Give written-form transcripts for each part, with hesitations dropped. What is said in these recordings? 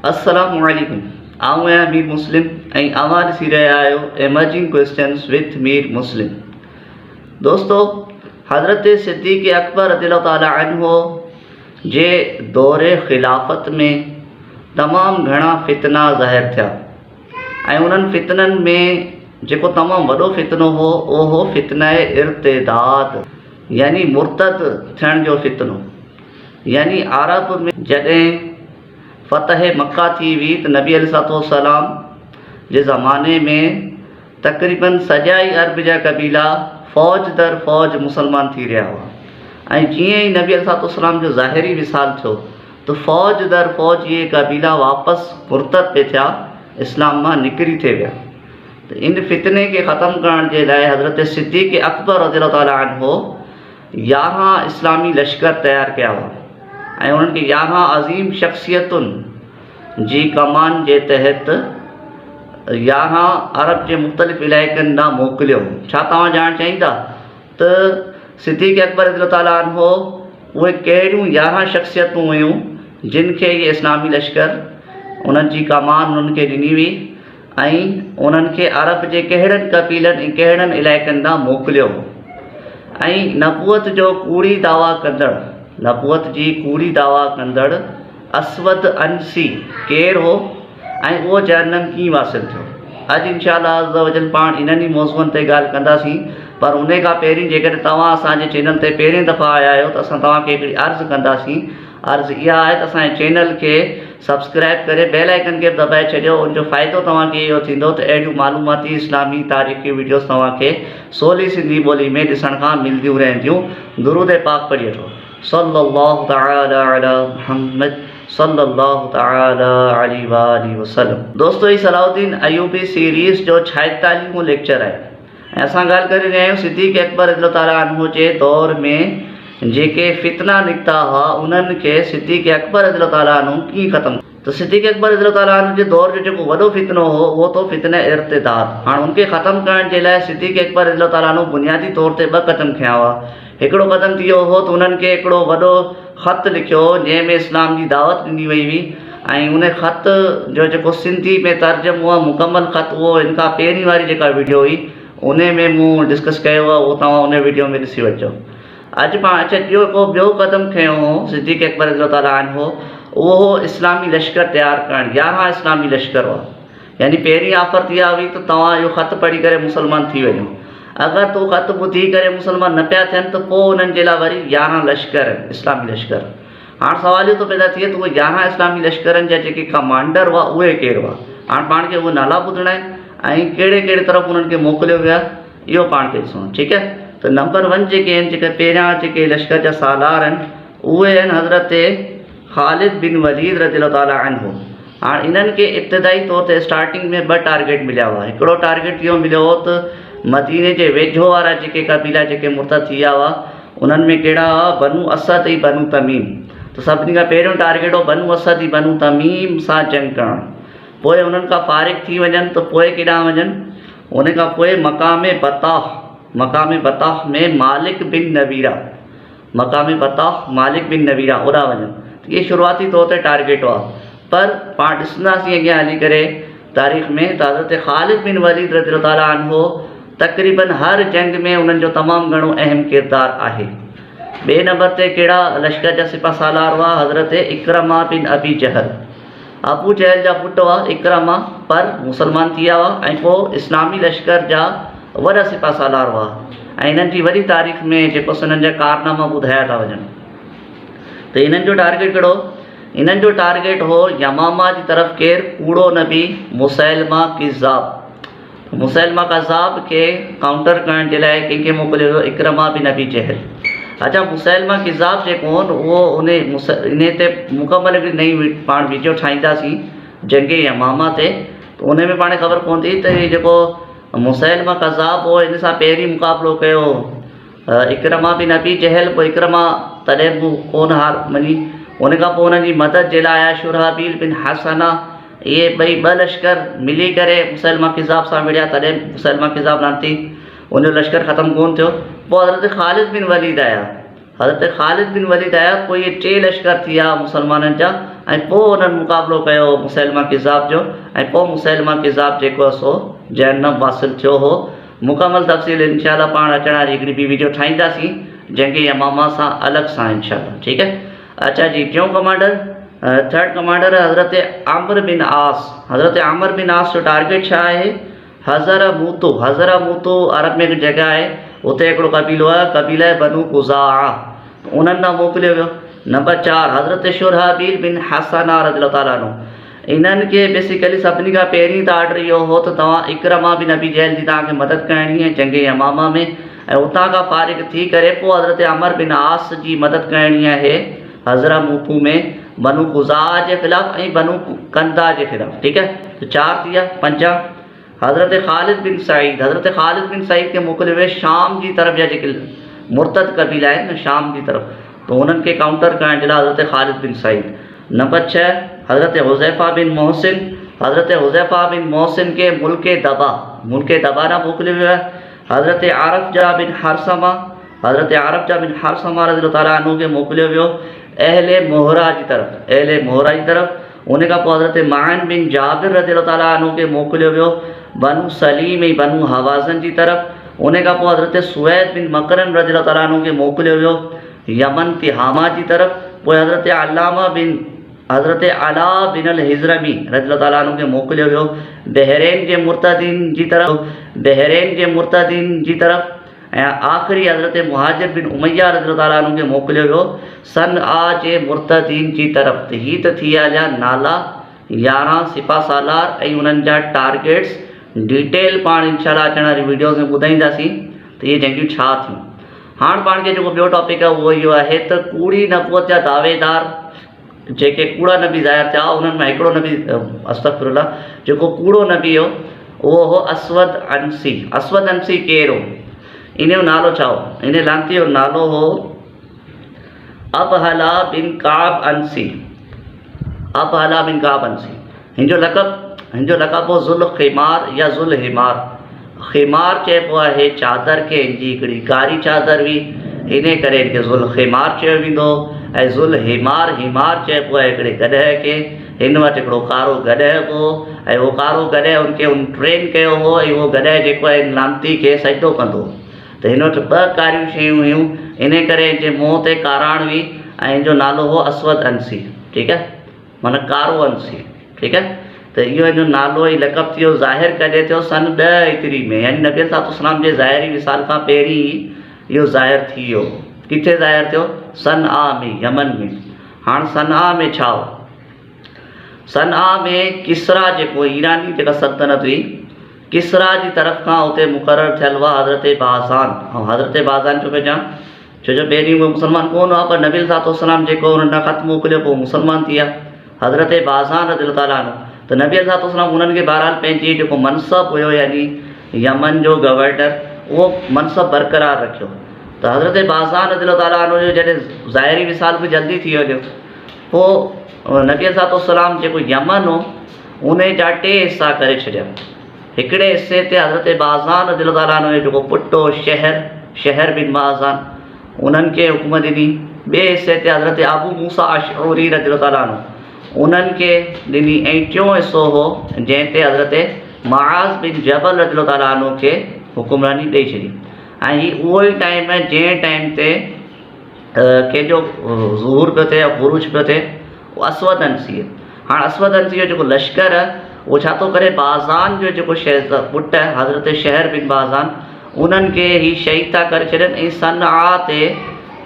अस्सलामुअलैकुम। आऊं आहियां मीर मुस्लिम ऐं अवां ॾिसी रहिया आहियो एमर्जिंग क्वेश्चन्स विथ मीर मुस्लिम। दोस्तों, हज़रत सिद्दीक़ अकबर रज़ियल्लाहु ताला अन्हु जे दौरे ख़िलाफ़त में तमामु घणा फितना ज़ाहिर थिया ऐं उन्हनि फितननि में जेको तमामु वॾो फितनो हो उहो हो फितना इर्तिदाद, यानी मुर्तद थियण जो फितनो। यानी अरब में जॾहिं फ़तह मक्का थी हुई त नबी अलैहिस्सलाम जे ज़माने में तक़रीबन सॼा ई अरब जा कबीला फ़ौज दर फ़ौज मुसलमान थी रहिया हुआ ऐं जीअं ई नबी अलैहिस्सलाम जो ज़ाहिरी विसाल थियो त फ़ौज दर फ़ौज इहे कबीला वापसि मुर्तद पे थिया, इस्लाम मां निकिरी थे विया। त इन फितने खे ख़त्म करण जे लाइ हज़रत सिद्दीक़ अकबर रज़ियल्लाहु ताला अन्हु 11 इस्लामी लश्कर तयारु कया हुआ ऐं उन्हनि खे 11 अज़ीम शख़्सियतुनि जी कमान जे तहत 11 अरब जे मुख़्तलिफ़ इलाइक़नि ॾांहुं मोकिलियो। छा तव्हां ॼाणणु चाहींदा त सिद्दीक़ अकबर रज़ियल्लाहु ताला अन्हु उहे कहिड़ियूं 11 शख़्सियतूं हुयूं जिन खे इहे इस्लामी लश्कर उन्हनि जी कमान उन्हनि खे ॾिनी हुई ऐं उन्हनि खे अरब जे कहिड़नि कबीलनि ऐं कहिड़नि इलाइक़नि ॾांहुं मोकिलियो ऐं नबूअत जो कूड़ी दावा कंदड़, नबूअत जी कूड़ी दावा कंदड़ असवद अंसी केरु हो ऐं उहो जहन्नम कीअं वासिल थियो। अॼु इंशाअल्लाह अज़्ज़ व जल पाण इन्हनि ई मौज़ूअनि ते ॻाल्हि कंदासीं, पर उन खां पहिरीं जेकॾहिं तव्हां असांजे चैनल ते पहिरीं दफ़ा आया आहियो त असां तव्हांखे हिकिड़ी अर्ज़ु कंदासीं। अर्ज़ु इहा आहे त असांजे चैनल खे सब्सक्राइब करे बेल आइकन खे दॿाए छॾियो। उनजो फ़ाइदो तव्हांखे इहो थींदो त अहिड़ियूं मालूमाती इस्लामी तारीख़ी वीडियोस तव्हांखे सवली सिंधी ॿोली में ॾिसण खां मिलंदियूं रहंदियूं। दुरूद पाक पढ़ी वठो। सल्लल्लाहु तआला अला मुहम्मद सल्लल्लाहु तआला अलैहि व सल्लम। दोस्तों, ही सलाउद्दीन अयूबी सीरीज़ जो 46वां लेक्चर आहे ऐं असां ॻाल्हि करे रहिया आहियूं सिद्दीक़ अकबर रज़ियल्लाहु ताला अन्हु जे दौर में जेके फितना निकिता हुआ उन्हनि खे सिद्दीक़ अकबर रज़ियल्लाहु ताला अन्हु कीअं ख़त्म। त सिद्दीक़ अकबर रज़ियल्लाहु ताला अन्हु जे दौर जो जेको वॾो फितनो हो उहो तो फितना इर्तिदाद। हाणे उनखे ख़त्म करण जे लाइ सिद्दीक़ अकबर रज़ियल्लाहु ताला अन्हु बुनियादी तौर ते 2 क़दम खयां हुआ। हिकिड़ो क़दम इहो हो त उन्हनि खे हिकिड़ो वॾो ख़त लिखियो जंहिंमें इस्लाम जी दावत ॾिनी वई हुई ऐं उन ख़त जो जेको सिंधी में तर्जुमो आहे मुकमल ख़त उहो हिन खां पहिरीं वारी जेका वीडियो हुई उन में मूं डिस्कस कयो आहे, उहो तव्हां उन वीडियो में ॾिसी वठिजो। अॼु पाण ॿियो क़दम खयो हो सिद्दीक़ अकबर रज़ियल्लाहु ताला अन्हु, उहो हो इस्लामी लश्कर तयारु करणु। 11 इस्लामी लश्कर हुआ। यानी पहिरीं ऑफर थी विया हुई त तव्हां इहो ख़त पढ़ी करे मुसलमान थी वञो। अगरि तो ख़त ॿुधी करे मुसलमान न पिया थियनि त पोइ उन्हनि जे लाइ वरी 11 लश्कर इस्लामी लश्कर। हाणे सवाल इहो थो पैदा थिए त उहे 11 इस्लामी लश्करनि जा जेके कमांडर हुआ उहे कहिड़ो हुआ। हाणे पाण खे उहे नाला ॿुधणा आहिनि ऐं कहिड़े कहिड़े तरफ़ उन्हनि खे मोकिलियो विया इहो पाण खे ॾिसणो। ठीकु आहे, त नंबर 1 जेके आहिनि, जेके पहिरियां जेके लश्कर जा सालार आहिनि उहे आहिनि हज़रत ख़ालिद बिन वलीद रज़ियल्लाहु ताला अन्हु। हाणे इन्हनि खे इब्तिदाई तौर ते स्टार्टिंग में 2 टारगेट मिलिया हुआ। हिकिड़ो टारगेट इहो मिलियो हो त मदीने जे वेझो वारा जेके कबीला जेके मुर्तद थी विया हुआ उन्हनि में कहिड़ा हुआ, बनु असद ऐं बनु तमीम। त सभिनी खां पहिरियों टारगेट हो बनु असद ऐं बनु तमीम सां जंग करणु। पोइ उन्हनि खां फारिग थी वञनि त पोइ केॾांहुं वञनि, उन खां पोइ मक़ाम बताह में मालिक बिन नवीरा, मक़ाम बताह मालिक बिन नवीरा ओॾा वञनि। इहे शुरूआती तौर ते टारगेट हुआ, पर पाण ॾिसंदासीं अॻियां हली करे तारीख़ में त हज़रत ख़ालिद बिन वलीद रज़ियल्लाहु ताला अन्हु तक़रीबन हर जंग में उन्हनि जो तमामु घणो अहम किरदारु आहे। ॿिए नंबर ते कहिड़ा लश्कर जा सिपा सालार हुआ, हज़रत इकरमा बिन अबी जहल। अबू जहल जा पुट हुआ इकरमा, पर मुसलमान थी विया हुआ ऐं पोइ इस्लामी लश्कर जा वॾा सिपा सालार हुआ ऐं इन्हनि जी वरी तारीख़ में जेको हिननि जा कारनामा ॿुधाया था वञनि। त इन्हनि जो टारगेट कहिड़ो, इन्हनि जो टारगेट हो यमामा जी तरफ़ केरु कूड़ो नबी मुसैलमा किज़्ज़ाब। मुसैलमा कज़्ज़ाब खे काउंटर करण जे लाइ कंहिंखे मोकिलियो वियो, इकरमा बिन अबी जहल। अच्छा, मुसैलमा किज़्ज़ाब जेको हो उहो इन ते मुकमल हिकिड़ी नई पाण वीडियो ठाहींदासीं जंगे यमामा ते, त उन में पाण ख़बर पवंदी त हीउ जेको मुसैलमा कज़्ज़ाब हो हिन सां पहिरीं मुक़ाबिलो कयो इकरमा बिन अबी जहल। पोइ इकरमा तॾहिं बि कोन हार मञी, उन खां पोइ हुननि जी मदद जे लाइ आया शुरहबील बिन हसना। इहे ॿई 2 लश्कर मिली करे मुसैलमा किज़्ज़ाब सां विढ़िया, तॾहिं मुसैलमा किज़्ज़ाब नाती उनजो लश्कर ख़त्म कोन थियो। पोइ हज़रत ख़ालिद बिन वलीद आया, हज़रत ख़ालिद बिन वलीद आया। पोइ इहे 3 लश्कर थी विया मुसलमाननि जा, ऐं पोइ उन्हनि मुक़ाबिलो कयो मुसैलमा किज़ाब जो, ऐं पोइ मुसैलमा किज़ाब जेको आहे सो जहन्नम वासिल थियो हो। मुकमल तफ़सील इंशाअल्लाह पाण अचण वारी हिकिड़ी ॿी वीडियो ठाहींदासीं जंहिंखे यमामा सां अलॻि सां इंशाअल्लाह, ठीकु है। अच्छा जी, टियों कमांडर, थर्ड कमांडर हज़रत आमिर बिन आस। हज़रत आमिर बिन आस जो टारगेट छा आहे? हज़रमूतो। हज़रमूतो अरब में हिकु जॻह आहे, उते हिकिड़ो कबीलो आहे, कबीला बनु ख़ुज़ाआ, उन्हनि ॾांहुं मोकिलियो वियो। नंबर 4 हज़रत शुरहबील बिन हसना रज़ियल्लाहु ताला अन्हु। इन्हनि खे बेसिकली सभिनी खां पहिरीं त ऑर्डर इहो हो त तव्हां इकरमा बिन अबी जहल जी तव्हांखे मदद करणी आहे जंग यमामा में, ऐं उतां खां फारिग थी करे पोइ हज़रत अमर बिन आस जी मदद करणी आहे हज़रमूतो में बनु ख़ुज़ाआ जे ख़िलाफ़ ऐं बनु कंदा जे ख़िलाफ़, ठीकु है। तो 4 थी विया। 5 हज़रत ख़ालिद बिन सईद। हज़रत ख़ालिद बिन सईद खे मोकिलियो वियो शाम जी तरफ़ जा जेके मुर्तद कबीला आहिनि न शाम जी तरफ़, तो उन्हनि खे काउंटर करण जे लाइ हज़रत ख़ालिद बिन सईद। नंबर 6 हज़रत हुज़ैफ़ा बिन मोहसिन। हज़रत हुज़ैफ़ा बिन मोहसिन के मुल्क दबा ॾांहुं मोकिलियो वियो आहे। हज़रत आरफ़जा बिन हरसमा। हज़रत आरफ़जा बिन हरसमा रज़ियल्लाहु ताला अन्हु खे मोकिलियो वियो अहले मोहरा जी तरफ़। उन खां पोइ हज़रत माइन बिन जाबिर रज़ियल्लाहु ताला अन्हु खे मोकिलियो वियो बनु सलीम ऐं बनु हवाज़न जी तरफ़। उन खां पोइ हज़रत सुवैद बिन मकरन रज़ियल्लाहु ताला अन्हु खे मोकिलियो वियो यमन तिहामा जी तरफ़। पोइ हज़रत अला बिन अल हिज़रमी रज़ियल्लाहु ताला अन्हु खे मोकिलियो वियो बहरैन जे मुर्तदीन जी तरफ़। ऐं आख़िरी हज़रत मुहाजिर बिन उमैया रज़ियल्लाहु ताला अन्हु खे मोकिलियो वियो सनआ जे मुर्तदीन जी तरफ़। त हीअ त थी विया नाला 11 सिपा सालार ऐं उन्हनि जा टारगेट्स। डिटेल पाण इंशाअल्लाह अचण वारी वीडियोज़ में ॿुधाईंदासीं त इहे जंगियूं छा थियूं। हाणे पाण खे जेको ॿियो टॉपिक आहे उहो इहो आहे त कूड़ी नबूअत जा दावेदार जेके कूड़ा नबी ज़ाहिर थिया, उन्हनि में हिकिड़ो नबी अस्तग़फिरुल्लाह जेको कूड़ो नबी हो उहो हो असवद अंसी। असवद अंसी केरु हो? इन जो नालो छा हो? इन लांती जो नालो हो अबहला बिन काब अंसी। अबहला बिन काब अंसी। हिन जो लक़ब हो ज़ुल ख़िमार या ज़ुल हिमार। ख़िमार चइबो आहे चादर खे, हिनजी हिकिड़ी कारी चादर हुई, इन करे हिनखे ज़ुल ख़िमार चयो वेंदो। ऐं ज़ुल हिमार चइबो आहे हिकिड़े गॾह खे। हिन वटि हिकिड़ो कारो गॾह हो ऐं उहो कारो गॾह उनखे उन ट्रेन कयो हो ऐं उहो गॾह जेको आहे लांती खे सजदो कंदो। त हिन वटि 2 कारियूं शयूं हुयूं, इन करे हिनजे मुंहं ते काराण हुई ऐं हिन जो नालो हो असवद अंसी, ठीकु है, माना कारो अंसी, ठीकु है। त इहो हिन जो नालो ऐं लक़ब थियो ज़ाहिर कॾहिं थियो सन 10 हिजरी में, यानी नबी अलैहिस्सलाम जे ज़ाहिरी विसाल खां पहिरीं इहो ज़ाहिर थी वियो। किथे ज़ाहिर थियो? सनआ में, यमन में। हाणे सनआ में छा हो? सनआ में किसरा जेको ईरानी जेका सल्तनत हुई, किसरा जी तरफ़ खां उते मुक़ररु थियल हुआ हज़रत बाज़ान। ऐं हज़रत बाज़ान छो पिया चवां? छो जो पहिरीं उहे मुस्लमान कोन हुआ, पर नबी अलैहिस्सलाम जेको उन्हनि ॾांहुं ख़त मोकिलियो पोइ मुस्लमान थी विया हज़रत बाज़ान रज़ियल्लाहु ताला अन्हु। त नबी अलैहिस्सलाम उन्हनि खे बहरहाल पंहिंजी जेको मनसब हुयो यानी यमन जो गवर्नर, उहो मनसब बरक़रार रखियो। त हज़रत बाज़ान रज़ियल्लाहु ताला अन्हु जो जॾहिं ज़ाहिरी विसाल बि जल्दी थी वियो, पोइ नबी अलैहिस्सलाम जेको यमन हो उन जा 2 हिसा करे छॾिया। हिकिड़े हिसे ते हज़रत बाज़ान रज़ियल्लाहु ताला अन्हु जो जेको पुटु हो शहर बिन बाज़ान, उन्हनि खे हुकूमत ॾिनी। ॿिए हिसे ते हज़रत अबू मूसा अशअरी रज़ियल्लाहु ताला अन्हु उन्हनि खे ॾिनी। ऐं टियों हिसो हो जंहिं ते हज़रत मुआज़ बिन जबल रज़ियल्लाहु ताला अन्हु खे हुकुमरानी ॾेई छॾी। ऐं हीअ उहो ई टाइम आहे जंहिं टाइम ते कंहिंजो ज़ुहूर पियो थिए या ख़ुरूज पियो थिए, उहो असवद अंसी। हाणे असवद अंसी जो जेको लश्कर आहे उहो छा थो करे, बाज़ान जो जेको पुटु आहे हज़रत शहर बिन बाज़ान, उन्हनि खे ही शहीद था करे छॾनि ऐं सनआ ते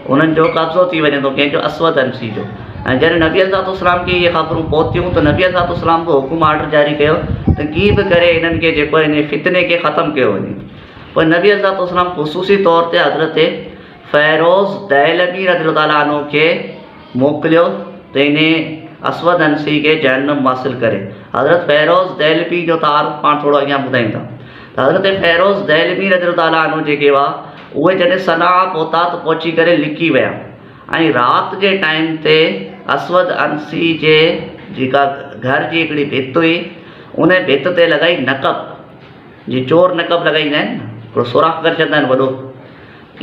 उन्हनि जो कब्ज़ो थी वञे थो कंहिंजो, असवद अंसी जो। ऐं जॾहिं नबी अलैहिस्सलाम खे इहे ख़बरूं पहुतियूं त नबी अलैहिस्सलाम बि हुकुम ऑर्डर जारी कयो त कीअं बि करे हिननि खे जेको आहे हिन फितने खे ख़तमु कयो वञे। पोइ नबी अलैहिस्सलाम ख़ुसूसी तौर ते हज़रत फ़ैरोज़ दैलमी रज़ियल्लाहु ताला अन्हु खे मोकिलियो त इन असवद अंसी खे जहन्नम हासिल करे। हज़रत फ़ैरोज़ दैलमी जो तारुफ़ पाण थोरो अॻियां ॿुधाईंदा। त हज़रत फ़ैरोज़ दैलमी रज़ियल्लाहु ताला अन्हु जेके हुआ उहे जॾहिं सनआ पहुता त पहुची करे लिकी विया। ऐं राति जे टाइम ते असवद अंसी जे जेका घर जी हिकिड़ी भित हुई, उन भित ते लॻाई नक़ब, जीअं चोर नक़ब लॻाईंदा आहिनि न, हिकिड़ो सुराख़ करे छॾींदा आहिनि वॾो,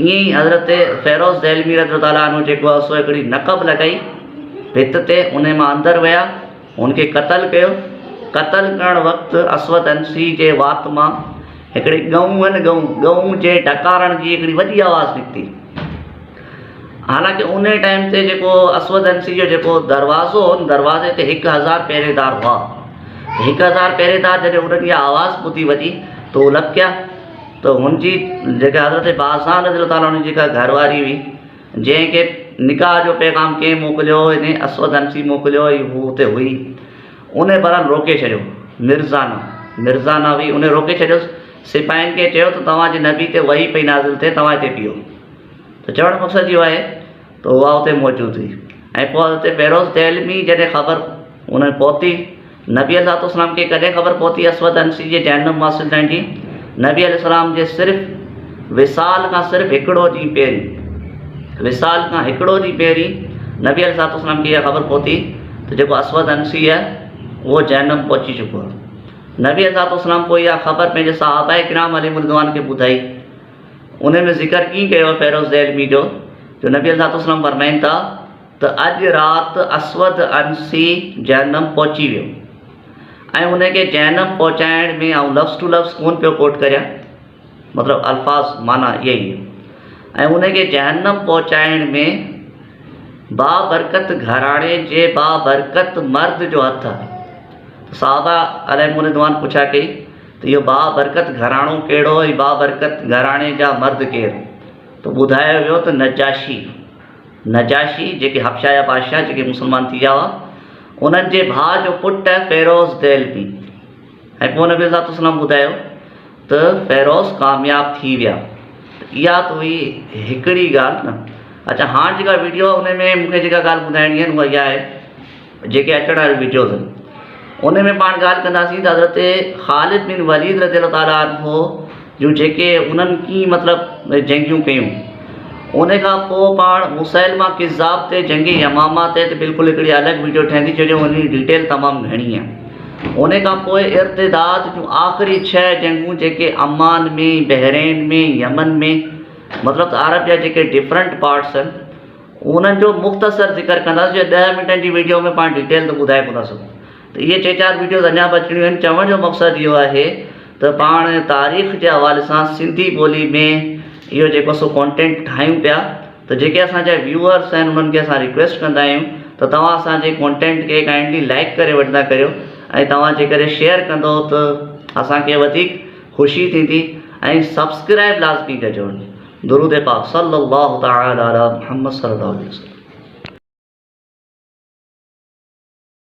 ईअं ई हज़रत फ़ैरोज़ दैलमी रज़ियल्लाहु ताला अन्हु जेको आहे सो हिकिड़ी नक़ब लॻाई भित ते उन मां अंदरि विया, उनखे क़तल कयो। क़तल करण वक़्तु असवद अंसी जे वात मां हिकिड़ी गऊं जे डकारण जी हिकिड़ी वॾी आवाज़ निकिती। हालांकि उन टाइम ते जेको असवद अंसी जो जेको दरवाज़ो हो, दरवाज़े ते 1000 पहरेदार हुआ। 1000 पहरेदार जॾहिं उन्हनि इहा आवाज़ ॿुधी वठी त उहो लपकिया। त हुनजी जेका हज़रत बाज़ान रज़ियल्लाहु ताला अन्हु जेका घरवारी हुई, जंहिंखे निकाह जो पैगाम कंहिं मोकिलियो, इन असवद अंसी मोकिलियो, हू हुते हुई, उन बहरहाल रोके छॾियो। मिर्ज़ाना हुई, उन रोके छॾियो। सिपाहियुनि खे चयो त तव्हांजे नबी ते वही पई नाज़िल थिए, तव्हां हिते बीहो। त चवणु मक़सदु इहो आहे त उहा हुते मौजूदु हुई। ऐं पोइ हुते फ़िरोज़ दहलवी जॾहिं ख़बर उन पहुती, नबी अलैहिस्सलाम खे कॾहिं ख़बर पहुती असवद अंसी जे जहन्नम हासिल थियण जी? नबी अलैहिस्सलाम जे सिर्फ़ु विसाल खां सिर्फ़ु हिकिड़ो ॾींहुं पहिरीं, विसाल खां हिकिड़ो ॾींहुं पहिरीं नबी अलैहिस्सलाम खे इहा ख़बर पहुती त जेको असवद अंसी आहे उहो जहन्नम पहुची चुको आहे। नबी अलैहिस्सलाम पोइ इहा ख़बर पंहिंजे सहाबाए किराम अलैहिम रिज़वान खे ॿुधाई। उन में ज़िक्र कीअं कयो फ़िरोज़ दहलवी जो नबी अलैहिस्सलाम फरमाइनि था त अॼु राति असवद अंसी जहन्नम पहुची वियो। ऐं उनखे जहन्नम पहुचाइण में ऐं लफ़्ज़ टू लफ़्ज़ कोन पियो कोट करियां, मतिलबु अल्फाज़ माना इहे ई। ऐं उनखे जहन्नम पहुचाइण में बाबरकत घराणे जे बाबरकत मर्द जो हथु आहे। सहाबा अलैहिम रिज़वान पुछा कई त इहो बाबरकत घराणो कहिड़ो, ऐं बाबरकत घराणे जा मर्द केरु? त ॿुधायो वियो त नजाशी जेके हबशा जा बादशाह जेके मुस्लमान थी विया हुआ, उन्हनि जे भाउ जो पुटु फ़िरोज़ दहलवी। ऐं पोइ नबी अलैहिस्सलाम ॿुधायो त फ़िरोज़ कामयाबु थी विया। इहा त हुई हिकिड़ी ॻाल्हि न। अच्छा, हाणे जेका वीडियो उन में मूंखे जेका ॻाल्हि ॿुधाइणी आहे उहा इहा आहे, जेके अचण वारियूं वीडियोज़ आहिनि उन में पाण ॻाल्हि कंदासीं त हज़रत ख़ालिद बिन वलीद रज़ियल्लाहु ताला अन्हु जूं जेके उन्हनि कीअं मतिलबु जंगियूं कयूं। उन खां पोइ पाण मुसैलमा किज़्ज़ाब ते जंगी यमामा ते बिल्कुलु हिकिड़ी अलॻि वीडियो ठहंदी, छो जो उन जी डिटेल तमामु घणी आहे। उन खां पोइ इर्तिदाद जूं आख़िरी 6 जंगूं जेके अमान में, बहरेन में, यमन में, मतिलबु अरब जा जेके डिफरेंट पार्ट्स आहिनि, उन्हनि जो मुख़्तसर ज़िक्र कंदासीं। 10 मिंटनि जी वीडियो में पाण डिटेल त ॿुधाए कोन था सघूं। त इहे 4 वीडियोज़ अञा बि अचणियूं आहिनि। चवण जो मक़सदु इहो आहे त पाण तारीख़ जे हवाले सां सिंधी ॿोली में इहो जेको सो कॉन्टेंट ठाहियूं पिया, त जेके असांजा व्यूअर्स आहिनि उन्हनि खे असां रिक्वेस्ट कंदा आहियूं त तव्हां असांजे कॉन्टेंट खे काइंडली लाइक करे वठंदा करियो। ऐं तव्हां जेकॾहिं शेयर कंदो त असांखे वधीक ख़ुशी थींदी। ऐं सब्सक्राइब लाज़मी कजो। दुरूद पाक सल्लल्लाहु तआला अला मुहम्मद सल्लल्लाहु अलैहि वसल्लम।